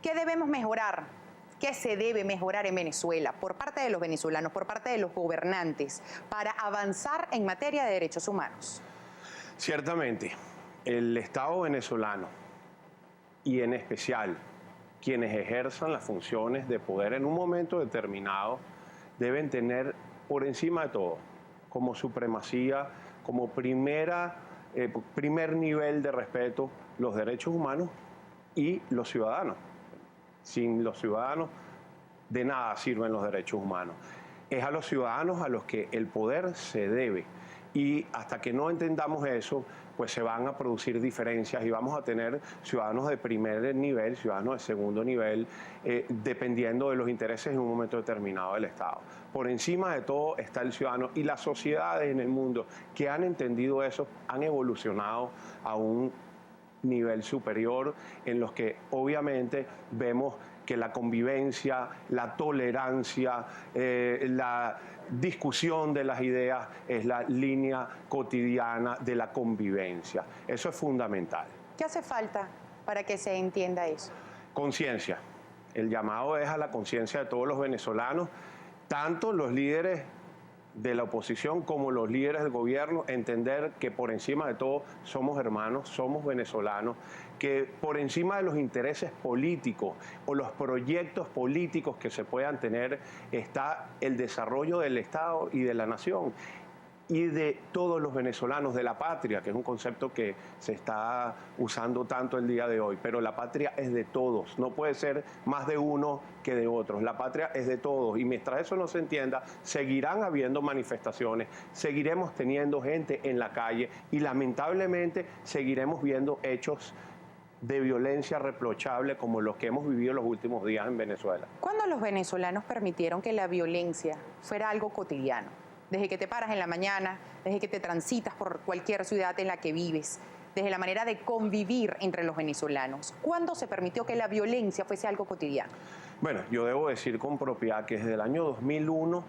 ¿Qué debemos mejorar? ¿Qué se debe mejorar en Venezuela por parte de los venezolanos, por parte de los gobernantes, para avanzar en materia de derechos humanos? Ciertamente, el Estado venezolano y en especial quienes ejerzan las funciones de poder en un momento determinado deben tener por encima de todo, como supremacía, como primer nivel de respeto, los derechos humanos y los ciudadanos. Sin los ciudadanos, de nada sirven los derechos humanos. Es a los ciudadanos a los que el poder se debe. Y hasta que no entendamos eso, pues se van a producir diferencias y vamos a tener ciudadanos de primer nivel, ciudadanos de segundo nivel, dependiendo de los intereses en un momento determinado del Estado. Por encima de todo está el ciudadano, y las sociedades en el mundo que han entendido eso han evolucionado a un nivel superior, en los que obviamente vemos que la convivencia, la tolerancia, la discusión de las ideas es la línea cotidiana de la convivencia. Eso es fundamental. ¿Qué hace falta para que se entienda eso? Conciencia. El llamado es a la conciencia de todos los venezolanos, tanto los líderes de la oposición como los líderes del gobierno, entender que por encima de todo somos hermanos, somos venezolanos, que por encima de los intereses políticos o los proyectos políticos que se puedan tener está el desarrollo del Estado y de la nación y de todos los venezolanos, de la patria, que es un concepto que se está usando tanto el día de hoy, pero la patria es de todos, no puede ser más de uno que de otros, la patria es de todos, y mientras eso no se entienda, seguirán habiendo manifestaciones, seguiremos teniendo gente en la calle y lamentablemente seguiremos viendo hechos de violencia reprochable como los que hemos vivido los últimos días en Venezuela. ¿Cuándo los venezolanos permitieron que la violencia fuera algo cotidiano? Desde que te paras en la mañana, desde que te transitas por cualquier ciudad en la que vives, desde la manera de convivir entre los venezolanos. ¿Cuándo se permitió que la violencia fuese algo cotidiano? Bueno, yo debo decir con propiedad que desde el año 2001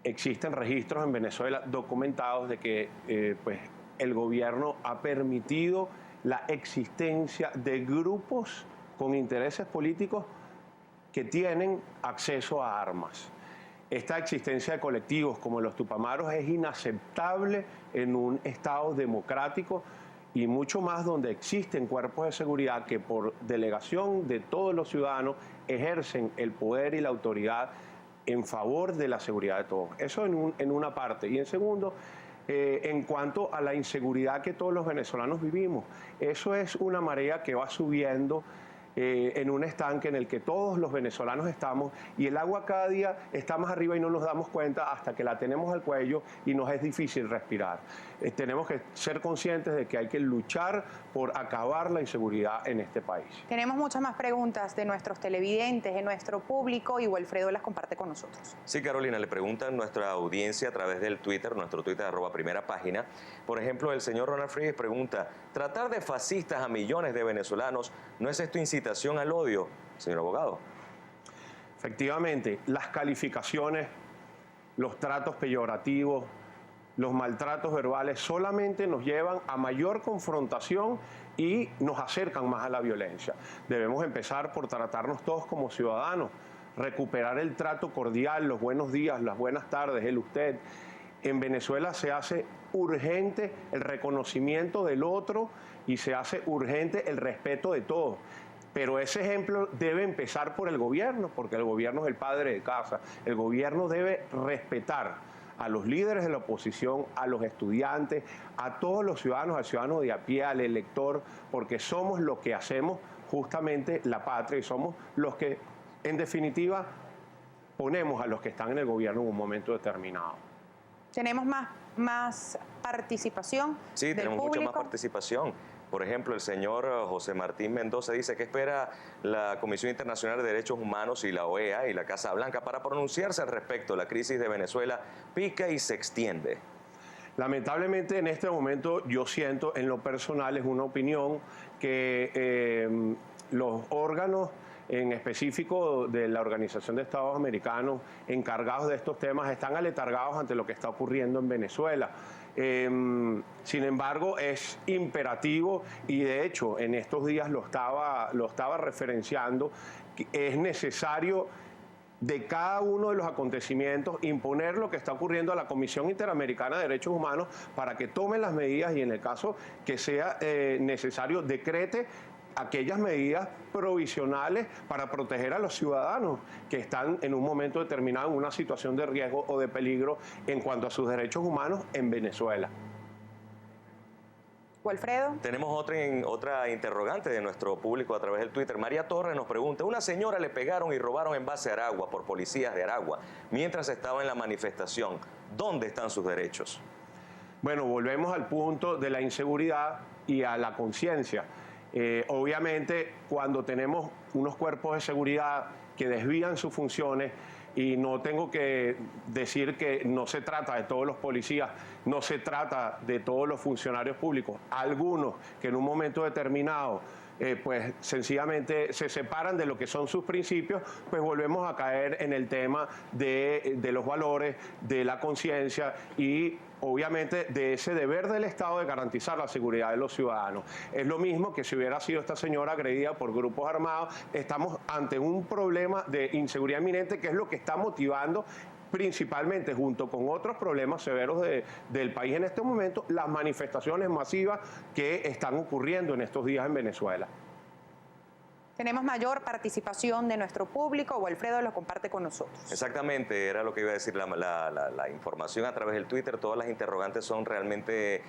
existen registros en Venezuela documentados de que pues, el gobierno ha permitido la existencia de grupos con intereses políticos que tienen acceso a armas. Esta existencia de colectivos como los Tupamaros es inaceptable en un Estado democrático, y mucho más donde existen cuerpos de seguridad que por delegación de todos los ciudadanos ejercen el poder y la autoridad en favor de la seguridad de todos. Eso en una parte. Y en segundo, en cuanto a la inseguridad que todos los venezolanos vivimos, eso es una marea que va subiendo en un estanque en el que todos los venezolanos estamos, y el agua cada día está más arriba y no nos damos cuenta hasta que la tenemos al cuello y nos es difícil respirar. Tenemos que ser conscientes de que hay que luchar por acabar la inseguridad en este país. Tenemos muchas más preguntas de nuestros televidentes, de nuestro público, y Wilfredo las comparte con nosotros. Sí, Carolina, le preguntan nuestra audiencia a través del Twitter, nuestro Twitter @primerapágina. Por ejemplo, el señor Ronald Frías pregunta: ¿tratar de fascistas a millones de venezolanos, no es esto incitación al odio, señor abogado? Efectivamente, las calificaciones, los tratos peyorativos, los maltratos verbales solamente nos llevan a mayor confrontación y nos acercan más a la violencia. Debemos empezar por tratarnos todos como ciudadanos, recuperar el trato cordial, los buenos días, las buenas tardes, el usted. En Venezuela se hace urgente el reconocimiento del otro y se hace urgente el respeto de todos. Pero ese ejemplo debe empezar por el gobierno, porque el gobierno es el padre de casa. El gobierno debe respetar a los líderes de la oposición, a los estudiantes, a todos los ciudadanos, al ciudadano de a pie, al elector, porque somos los que hacemos justamente la patria y somos los que, en definitiva, ponemos a los que están en el gobierno en un momento determinado. ¿Tenemos más participación? Sí, tenemos mucha más participación. Por ejemplo, el señor José Martín Mendoza dice: ¿qué espera la Comisión Internacional de Derechos Humanos y la OEA y la Casa Blanca para pronunciarse al respecto? La crisis de Venezuela pica y se extiende. Lamentablemente en este momento yo siento, en lo personal, es una opinión, que los órganos en específico de la Organización de Estados Americanos encargados de estos temas están aletargados ante lo que está ocurriendo en Venezuela. Sin embargo, es imperativo, y de hecho en estos días lo estaba referenciando, que es necesario de cada uno de los acontecimientos imponer lo que está ocurriendo a la Comisión Interamericana de Derechos Humanos para que tome las medidas y, en el caso que sea necesario, decrete aquellas medidas provisionales para proteger a los ciudadanos que están en un momento determinado en una situación de riesgo o de peligro en cuanto a sus derechos humanos en Venezuela. Wilfredo. Tenemos otra interrogante de nuestro público a través del Twitter. María Torres nos pregunta: una señora le pegaron y robaron envase de Aragua por policías de Aragua mientras estaba en la manifestación. ¿Dónde están sus derechos? Bueno, volvemos al punto de la inseguridad y a la conciencia. Obviamente, cuando tenemos unos cuerpos de seguridad que desvían sus funciones, y no tengo que decir que no se trata de todos los policías, no se trata de todos los funcionarios públicos, algunos que en un momento determinado pues sencillamente se separan de lo que son sus principios, pues volvemos a caer en el tema de los valores, de la conciencia y obviamente de ese deber del Estado de garantizar la seguridad de los ciudadanos. Es lo mismo que si hubiera sido esta señora agredida por grupos armados. Estamos ante un problema de inseguridad inminente, que es lo que está motivando principalmente, junto con otros problemas severos del país en este momento, las manifestaciones masivas que están ocurriendo en estos días en Venezuela. Tenemos mayor participación de nuestro público. Wilfredo lo comparte con nosotros. Exactamente, era lo que iba a decir, la información a través del Twitter. Todas las interrogantes son realmente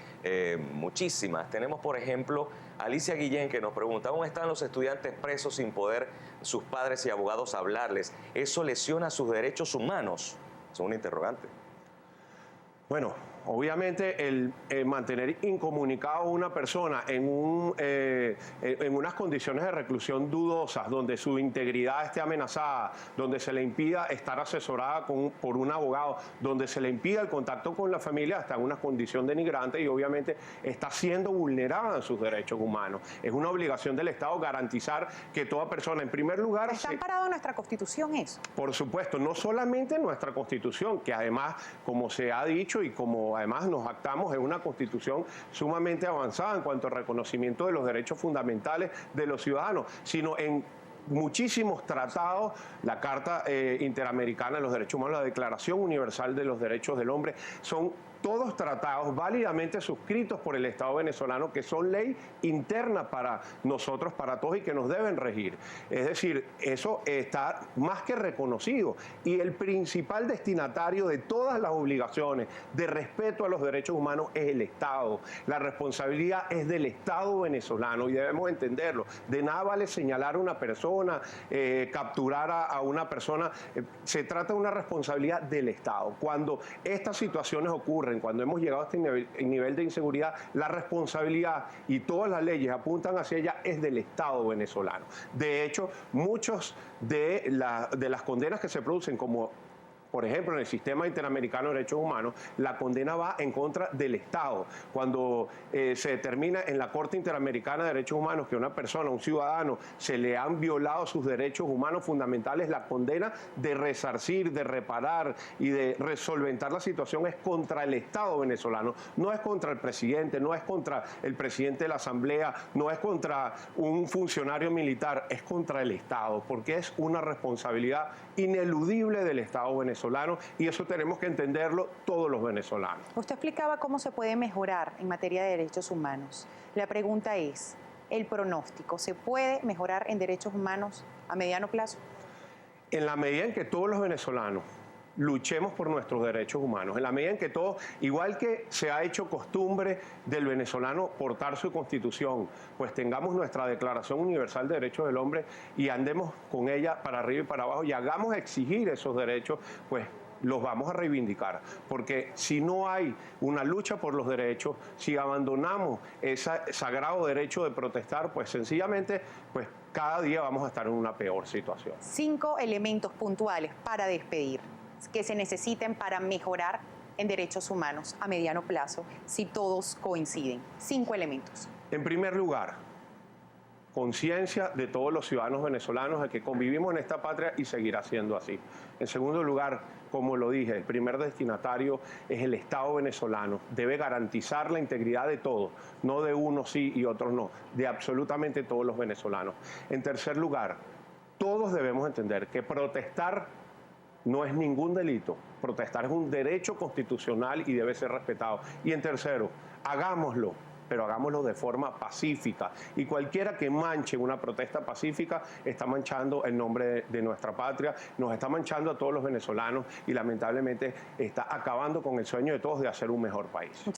muchísimas. Tenemos, por ejemplo, Alicia Guillén, que nos pregunta: ¿aún están los estudiantes presos sin poder sus padres y abogados hablarles? ¿Eso lesiona sus derechos humanos? Es una interrogante. Bueno, obviamente el mantener incomunicado a una persona en unas condiciones de reclusión dudosas, donde su integridad esté amenazada, donde se le impida estar asesorada por un abogado, donde se le impida el contacto con la familia, está en una condición denigrante y obviamente está siendo vulnerada en sus derechos humanos. Es una obligación del Estado garantizar que toda persona, en primer lugar... ¿Está amparado en nuestra Constitución eso? Por supuesto, no solamente en nuestra Constitución, que además, como se ha dicho y como además nos actamos, es una Constitución sumamente avanzada en cuanto al reconocimiento de los derechos fundamentales de los ciudadanos, sino en muchísimos tratados, la Carta Interamericana de los Derechos Humanos, la Declaración Universal de los Derechos del Hombre, son todos tratados válidamente suscritos por el Estado venezolano, que son ley interna para nosotros, para todos, y que nos deben regir. Es decir, eso está más que reconocido. Y el principal destinatario de todas las obligaciones de respeto a los derechos humanos es el Estado. La responsabilidad es del Estado venezolano y debemos entenderlo. De nada vale señalar a una persona, capturar a una persona. Se trata de una responsabilidad del Estado. Cuando estas situaciones ocurren, cuando hemos llegado a este nivel de inseguridad, la responsabilidad y todas las leyes apuntan hacia ella es del Estado venezolano. De hecho, muchos de las condenas que se producen, como por ejemplo, en el Sistema Interamericano de Derechos Humanos, la condena va en contra del Estado. Cuando se determina en la Corte Interamericana de Derechos Humanos que a una persona, un ciudadano, se le han violado sus derechos humanos fundamentales, la condena de resarcir, de reparar y de resolventar la situación es contra el Estado venezolano. No es contra el presidente, no es contra el presidente de la Asamblea, no es contra un funcionario militar, es contra el Estado, porque es una responsabilidad ineludible del Estado venezolano. Y eso tenemos que entenderlo todos los venezolanos. Usted explicaba cómo se puede mejorar en materia de derechos humanos. La pregunta es, ¿el pronóstico se puede mejorar en derechos humanos a mediano plazo? En la medida en que todos los venezolanos luchemos por nuestros derechos humanos, en la medida en que todos, igual que se ha hecho costumbre del venezolano portar su Constitución, pues tengamos nuestra Declaración Universal de Derechos del Hombre y andemos con ella para arriba y para abajo y hagamos exigir esos derechos, pues los vamos a reivindicar, porque si no hay una lucha por los derechos, si abandonamos ese sagrado derecho de protestar, pues sencillamente, pues cada día vamos a estar en una peor situación. 5 elementos puntuales para despedir que se necesiten para mejorar en derechos humanos a mediano plazo, si todos coinciden. 5 elementos. En primer lugar, conciencia de todos los ciudadanos venezolanos de que convivimos en esta patria y seguirá siendo así. En segundo lugar, como lo dije, el primer destinatario es el Estado venezolano. Debe garantizar la integridad de todos, no de unos sí y otros no, de absolutamente todos los venezolanos. En tercer lugar, todos debemos entender que protestar no es ningún delito. Protestar es un derecho constitucional y debe ser respetado. Y en tercero, hagámoslo, pero hagámoslo de forma pacífica. Y cualquiera que manche una protesta pacífica está manchando el nombre de nuestra patria, nos está manchando a todos los venezolanos y lamentablemente está acabando con el sueño de todos de hacer un mejor país.